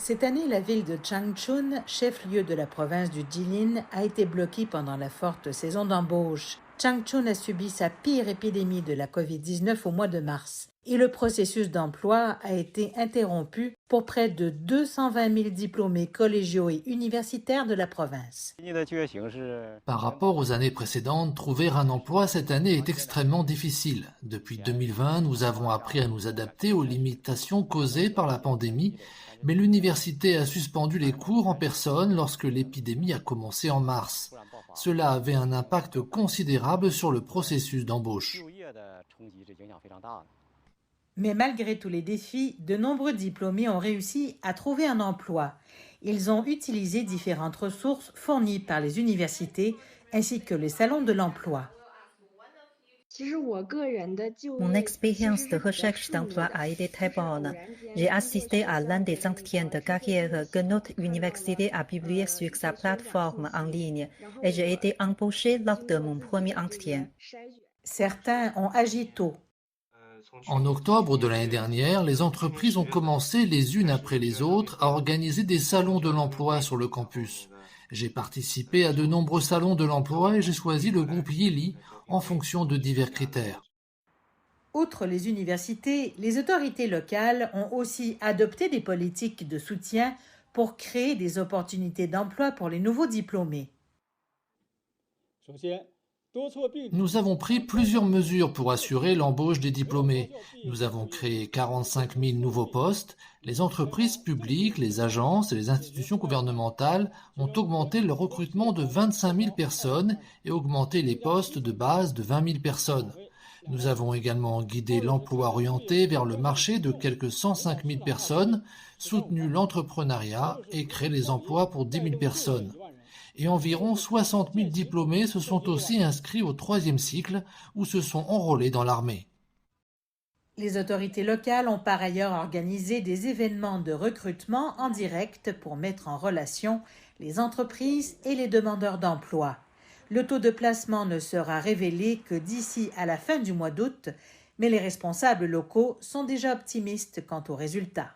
Cette année, la ville de Changchun, chef-lieu de la province du Jilin, a été bloquée pendant la forte saison d'embauche. Changchun a subi sa pire épidémie de la COVID-19 au mois de mars et le processus d'emploi a été interrompu pour près de 220 000 diplômés collégiaux et universitaires de la province. Par rapport aux années précédentes, trouver un emploi cette année est extrêmement difficile. Depuis 2020, nous avons appris à nous adapter aux limitations causées par la pandémie, mais l'université a suspendu les cours en personne lorsque l'épidémie a commencé en mars. Cela avait un impact considérable sur le processus d'embauche. Mais malgré tous les défis, de nombreux diplômés ont réussi à trouver un emploi. Ils ont utilisé différentes ressources fournies par les universités ainsi que les salons de l'emploi. Mon expérience de recherche d'emploi a été très bonne. J'ai assisté à l'un des entretiens de carrière que notre université a publié sur sa plateforme en ligne et j'ai été embauché lors de mon premier entretien. Certains ont agi tôt. En octobre de l'année dernière, les entreprises ont commencé les unes après les autres à organiser des salons de l'emploi sur le campus. J'ai participé à de nombreux salons de l'emploi et j'ai choisi le groupe Yili en fonction de divers critères. Outre les universités, les autorités locales ont aussi adopté des politiques de soutien pour créer des opportunités d'emploi pour les nouveaux diplômés. Nous avons pris plusieurs mesures pour assurer l'embauche des diplômés. Nous avons créé 45 000 nouveaux postes. Les entreprises publiques, les agences et les institutions gouvernementales ont augmenté le recrutement de 25 000 personnes et augmenté les postes de base de 20 000 personnes. Nous avons également guidé l'emploi orienté vers le marché de quelques 105 000 personnes, soutenu l'entrepreneuriat et créé les emplois pour 10 000 personnes. Et environ 60 000 diplômés se sont aussi inscrits au troisième cycle ou se sont enrôlés dans l'armée. Les autorités locales ont par ailleurs organisé des événements de recrutement en direct pour mettre en relation les entreprises et les demandeurs d'emploi. Le taux de placement ne sera révélé que d'ici à la fin du mois d'août, mais les responsables locaux sont déjà optimistes quant aux résultats.